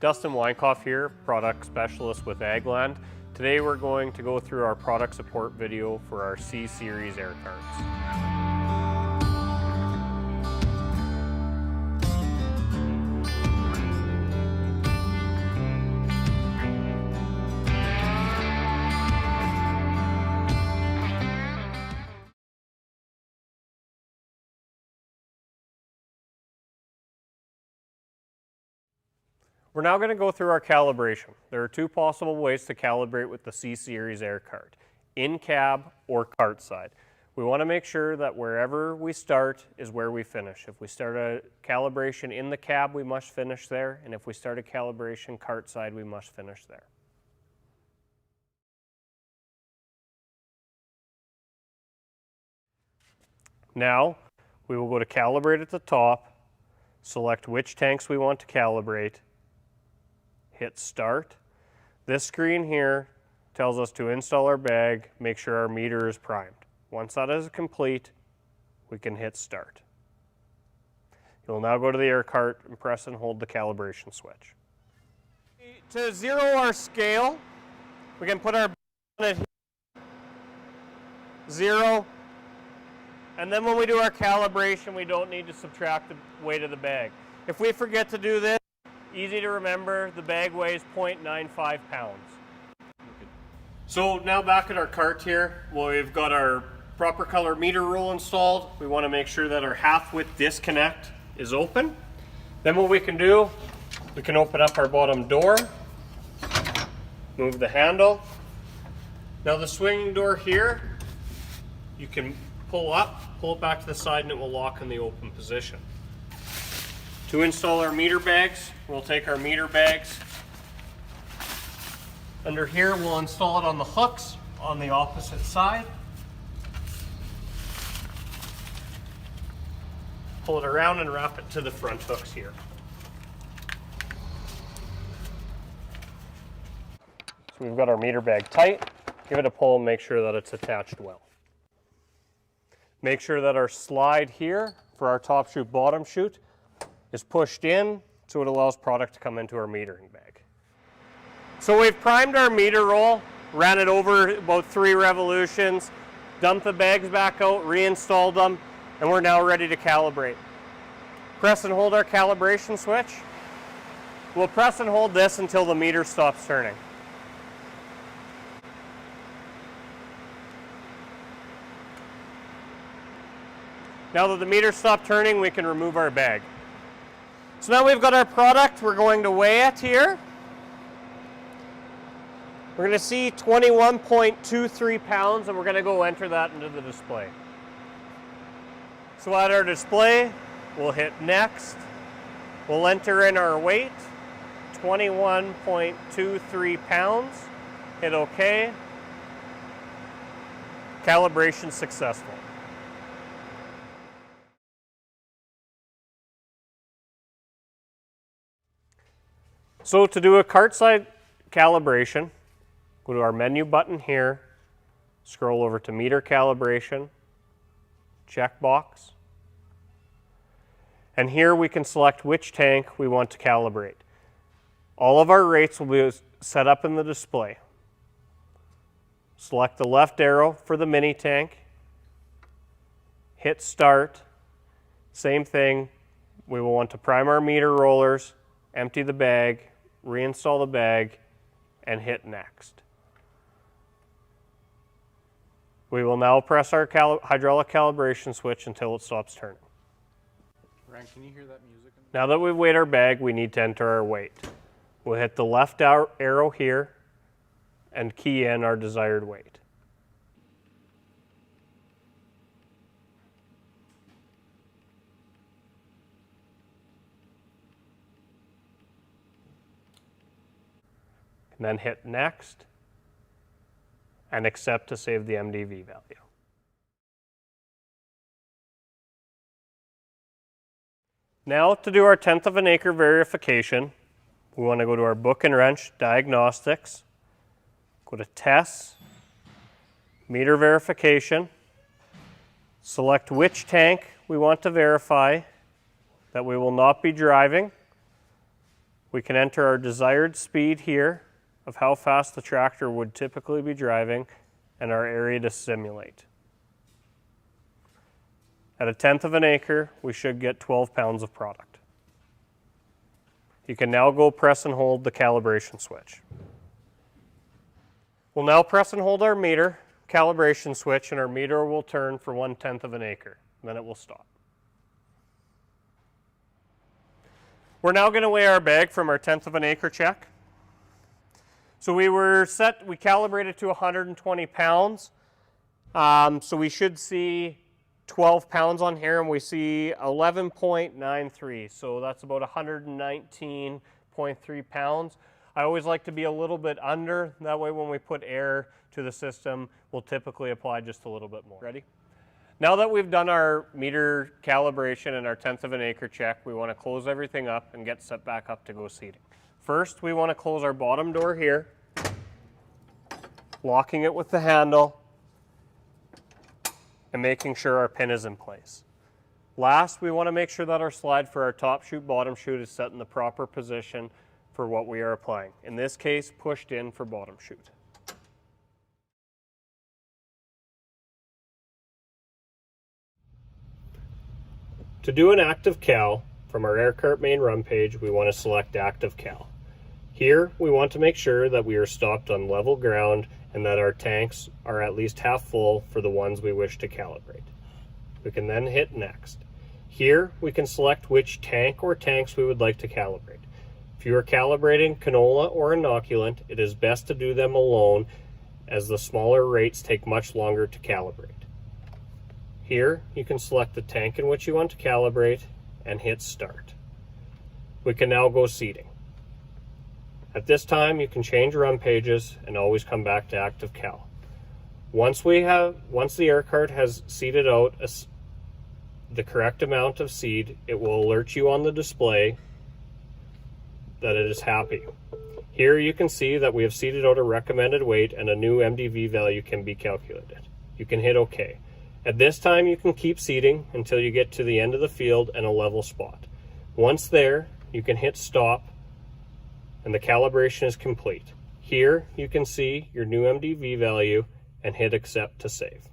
Dustin Weinkoff here, product specialist with Agland. Today we're going to go through our product support video for our C-Series air carts. We're now going to go through our calibration. There are two possible ways to calibrate with the C-Series air cart, in cab or cart side. We want to make sure that wherever we start is where we finish. If we start a calibration in the cab, we must finish there, and if we start a calibration cart side, we must finish there. Now, we will go to calibrate at the top, select which tanks we want to calibrate, hit start. This screen here tells us to install our bag, make sure our meter is primed. Once that is complete, we can hit start. You'll now go to the air cart and press and hold the calibration switch. To zero our scale, we can put our bag on it here, 0, and then when we do our calibration, we don't need to subtract the weight of the bag. If we forget to do this, easy to remember, the bag weighs 0.95 pounds. So now back at our cart here, we've got our proper color meter roll installed. We want to make sure that our half width disconnect is open. Then what we can do, we can open up our bottom door, move the handle. Now the swinging door here, you can pull up, pull it back to the side, and it will lock in the open position. To install our meter bags, we'll take our meter bags. Under here, we'll install it on the hooks on the opposite side. Pull it around and wrap it to the front hooks here. So we've got our meter bag tight. Give it a pull and make sure that it's attached well. Make sure that our slide here for our top chute, bottom chute is pushed in so it allows product to come into our metering bag. So we've primed our meter roll, ran it over about 3 revolutions, dumped the bags back out, reinstalled them, and we're now ready to calibrate. Press and hold our calibration switch. We'll press and hold this until the meter stops turning. Now that the meter stopped turning, we can remove our bag. So now we've got our product, we're going to weigh it here. We're going to see 21.23 pounds, and we're going to go enter that into the display. So at our display, we'll hit next. We'll enter in our weight, 21.23 pounds. Hit OK. Calibration successful. So to do a cart side calibration, go to our menu button here, scroll over to meter calibration, checkbox, and here we can select which tank we want to calibrate. All of our rates will be set up in the display. Select the left arrow for the mini tank, hit start, same thing, we will want to prime our meter rollers, empty the bag, reinstall the bag, and hit next. We will now press our hydraulic calibration switch until it stops turning. Ryan, can you hear that music? Now that we've weighed our bag, we need to enter our weight. We'll hit the left arrow here and key in our desired weight. And then hit next and accept to save the MDV value. Now to do our 1/10 of an acre verification, we want to go to our book and wrench diagnostics, go to tests, meter verification, select which tank we want to verify that we will not be driving, We can enter our desired speed here of how fast the tractor would typically be driving and our area to simulate. At 1/10 of an acre, we should get 12 pounds of product. You can now go press and hold the calibration switch. We'll now press and hold our meter calibration switch, and our meter will turn for 1/10 of an acre. Then it will stop. We're now going to weigh our bag from our 1/10 of an acre check. So we calibrated to 120 pounds. So we should see 12 pounds on here, and we see 11.93. So that's about 119.3 pounds. I always like to be a little bit under. That way when we put air to the system, we'll typically apply just a little bit more. Ready? Now that we've done our meter calibration and our 1/10 of an acre check, we want to close everything up and get set back up to go seeding. First, we want to close our bottom door here, locking it with the handle and making sure our pin is in place. Last, we want to make sure that our slide for our top chute, bottom chute is set in the proper position for what we are applying. In this case, pushed in for bottom chute. To do an active cal, from our aircart main run page, we want to select active cal. Here, we want to make sure that we are stopped on level ground and that our tanks are at least half full for the ones we wish to calibrate. We can then hit next. Here, we can select which tank or tanks we would like to calibrate. If you are calibrating canola or inoculant, it is best to do them alone, as the smaller rates take much longer to calibrate. Here, you can select the tank in which you want to calibrate and hit start. We can now go seeding. At this time, you can change run pages and always come back to active cal. Once the aircart has seeded out the correct amount of seed, it will alert you on the display that it is happy. Here you can see that we have seeded out a recommended weight and a new MDV value can be calculated. You can hit OK. At this time, you can keep seeding until you get to the end of the field and a level spot. Once there, you can hit stop and the calibration is complete. Here you can see your new MDV value and hit accept to save.